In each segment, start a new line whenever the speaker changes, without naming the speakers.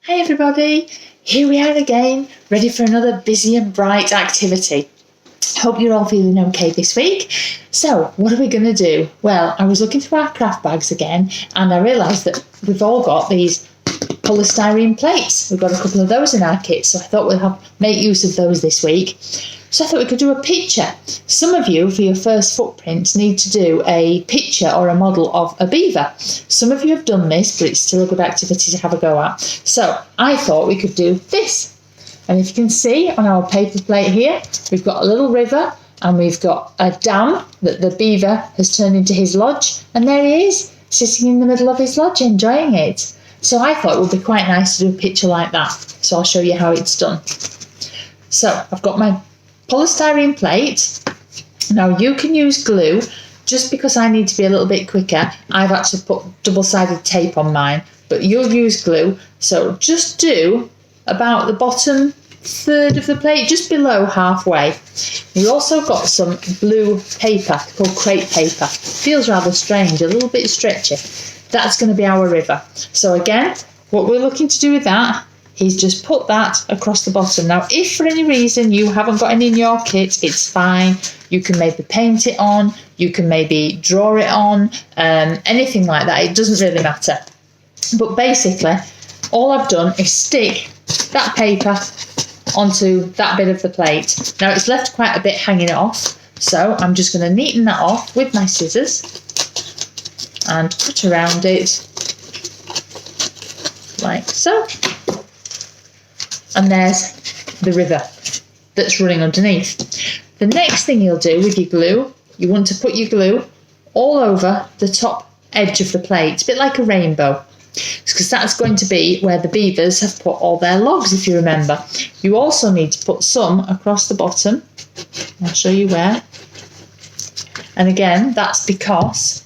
Hi everybody, here we are again, ready for another busy and bright activity. Hope you're all feeling okay this week. So, what are we going to do? Well, I was looking through our craft bags again and I realised that we've all got these polystyrene plates. We've got a couple of those in our kit, so I thought we'll make use of those this week. So I thought we could do a picture. Some of you, for your first footprints, need to do a picture or a model of a beaver. Some of you have done this, but it's still a good activity to have a go at. So I thought we could do this. And if you can see on our paper plate here, we've got a little river and we've got a dam that the beaver has turned into his lodge. And there he is, sitting in the middle of his lodge, enjoying it. So I thought it would be quite nice to do a picture like that. So I'll show you how it's done. So I've got my polystyrene plate. Now you can use glue. Just because I need to be a little bit quicker, I've actually put double-sided tape on mine, but you'll use glue. So just do about the bottom third of the plate, just below halfway. You also got some blue paper called crepe paper. Feels rather strange, a little bit stretchy. That's going to be our river. So again, what we're looking to do with that is just put that across the bottom. Now, if for any reason you haven't got any in your kit, it's fine. You can maybe paint it on, you can maybe draw it on, anything like that. It doesn't really matter. But basically, all I've done is stick that paper onto that bit of the plate. Now, it's left quite a bit hanging off, so I'm just going to neaten that off with my scissors and cut around it like so. And there's the river that's running underneath. The next thing you'll do with your glue, you want to put your glue all over the top edge of the plate, a bit like a rainbow, because that's going to be where the beavers have put all their logs, if you remember. You also need to put some across the bottom. I'll show you where. And again, that's because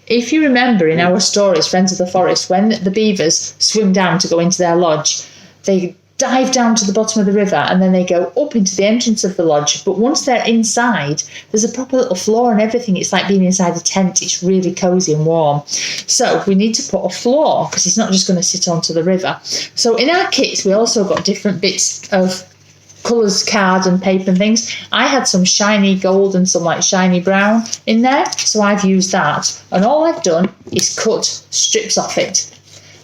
if you remember in our stories, Friends of the Forest, when the beavers swim down to go into their lodge, they dive down to the bottom of the river and then they go up into the entrance of the lodge. But once they're inside, there's a proper little floor and everything. It's like being inside a tent. It's really cosy and warm. So we need to put a floor because it's not just going to sit onto the river. So in our kits, we also got different bits of colours, card and paper and things. I had some shiny gold and some like shiny brown in there. So I've used that. And all I've done is cut strips off it.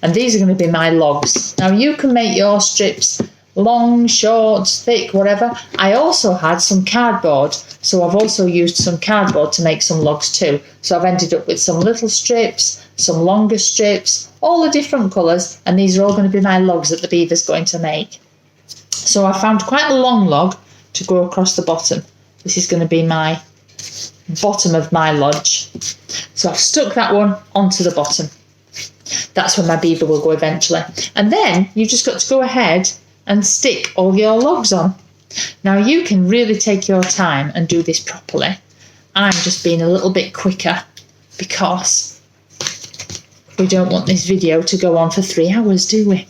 And these are going to be my logs. Now you can make your strips long, short, thick, whatever. I also had some cardboard, so I've also used some cardboard to make some logs too. So I've ended up with some little strips, some longer strips, all the different colours, and these are all going to be my logs that the beaver's going to make. So I found quite a long log to go across the bottom. This is going to be my bottom of my lodge. So I've stuck that one onto the bottom. That's where my beaver will go eventually. And then you've just got to go ahead and stick all your logs on. Now you can really take your time and do this properly. I'm just being a little bit quicker because we don't want this video to go on for 3 hours, do we?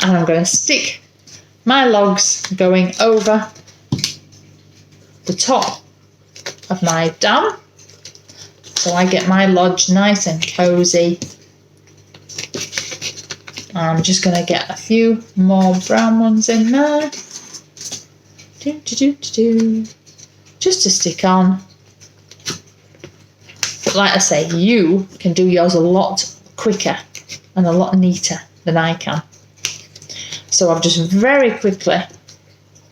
And I'm going to stick my logs going over the top of my dam. So I get my lodge nice and cosy. I'm just going to get a few more brown ones in there. Just to stick on. But like I say, you can do yours a lot quicker and a lot neater than I can. So I've just very quickly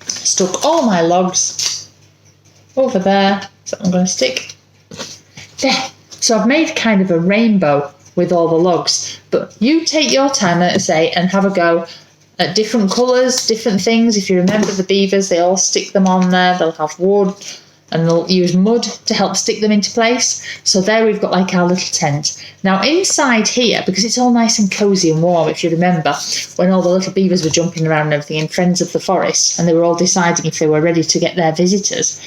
stuck all my logs over there. So I'm going to stick there. So I've made kind of a rainbow with all the logs, but you take your time, let us say, and have a go at different colours, different things. If you remember the beavers, they all stick them on there. They'll have wood and they'll use mud to help stick them into place. So there we've got like our little tent. Now inside here, because it's all nice and cosy and warm, if you remember, when all the little beavers were jumping around and everything in Friends of the Forest, and they were all deciding if they were ready to get their visitors,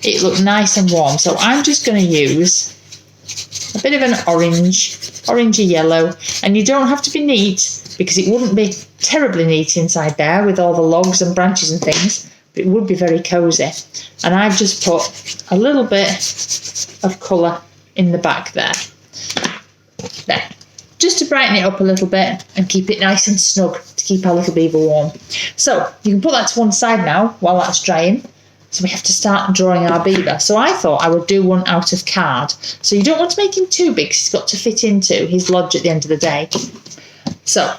it looked nice and warm. So I'm just going to use a bit of an orangey yellow, and you don't have to be neat because it wouldn't be terribly neat inside there with all the logs and branches and things, but it would be very cosy. And I've just put a little bit of colour in the back there. just to brighten it up a little bit and keep it nice and snug to keep our little beaver warm. So you can put that to one side now while that's drying. So we have to start drawing our beaver. So I thought I would do one out of card. So you don't want to make him too big, 'cause he's got to fit into his lodge at the end of the day. So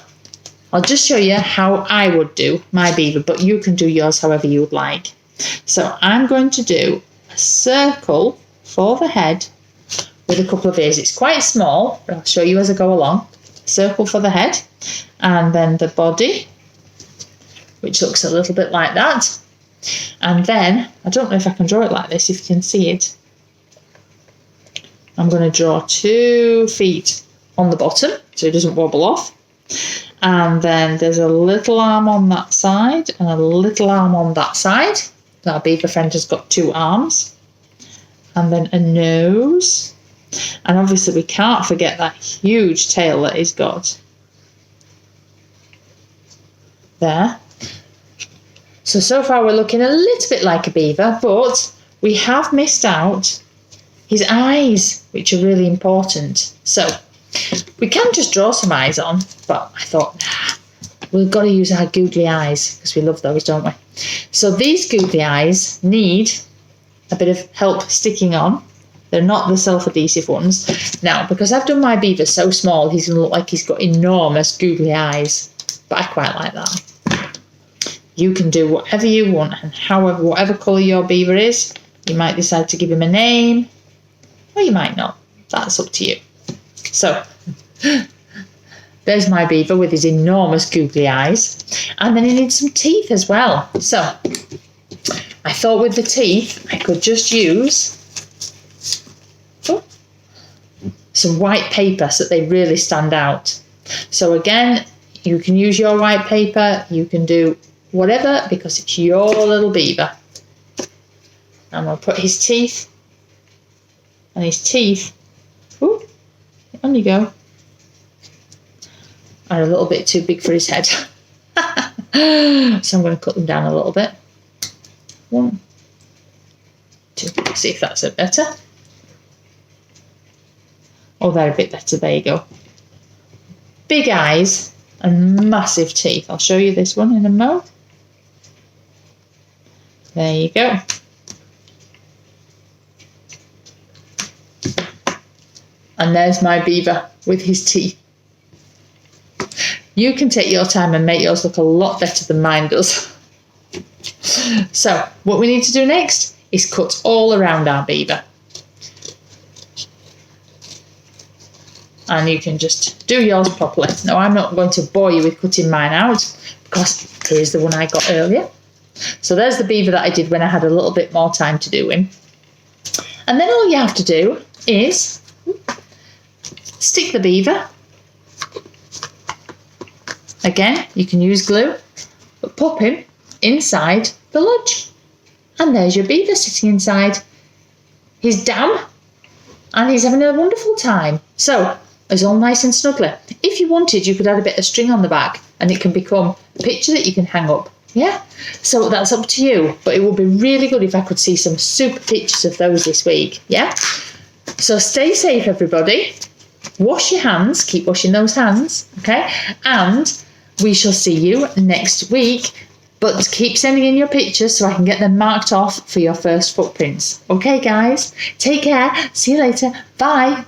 I'll just show you how I would do my beaver, but you can do yours however you would like. So I'm going to do a circle for the head with a couple of ears. It's quite small, but I'll show you as I go along. Circle for the head, and then the body, which looks a little bit like that. And then, I don't know if I can draw it like this, if you can see it. I'm going to draw 2 feet on the bottom, so it doesn't wobble off. And then there's a little arm on that side, and a little arm on that side. Our beaver friend has got 2 arms. And then a nose. And obviously we can't forget that huge tail that he's got. There. So far we're looking a little bit like a beaver, but we have missed out his eyes, which are really important. So we can just draw some eyes on, but I thought, nah, we've got to use our googly eyes, because we love those, don't we? So these googly eyes need a bit of help sticking on. They're not the self-adhesive ones. Now, because I've done my beaver so small, he's going to look like he's got enormous googly eyes, but I quite like that. You can do whatever you want, and whatever colour your beaver is, you might decide to give him a name, or you might not. That's up to you. So, there's my beaver with his enormous googly eyes. And then he needs some teeth as well. So, I thought with the teeth, I could just use some white paper so that they really stand out. So again, you can use your white paper, you can do whatever, because it's your little beaver. I'm going to put his teeth, and his teeth, ooh, on you go, are a little bit too big for his head. So I'm going to cut them down a little bit. 1, 2, see if that's a bit better. Oh, they're a bit better, there you go. Big eyes and massive teeth. I'll show you this one in a moment. There you go. And there's my beaver with his teeth. You can take your time and make yours look a lot better than mine does. So, what we need to do next is cut all around our beaver. And you can just do yours properly. Now, I'm not going to bore you with cutting mine out, because here's the one I got earlier. So there's the beaver that I did when I had a little bit more time to do him. And then all you have to do is stick the beaver. Again, you can use glue, but pop him inside the lodge. And there's your beaver sitting inside. He's damp and he's having a wonderful time. So it's all nice and snuggly. If you wanted, you could add a bit of string on the back and it can become a picture that you can hang up. Yeah, so that's up to you, but it would be really good if I could see some super pictures of those this week. Yeah, so stay safe, everybody. Wash your hands, keep washing those hands, okay? And we shall see you next week, but keep sending in your pictures so I can get them marked off for your first footprints. Okay, guys, take care. See you later. Bye.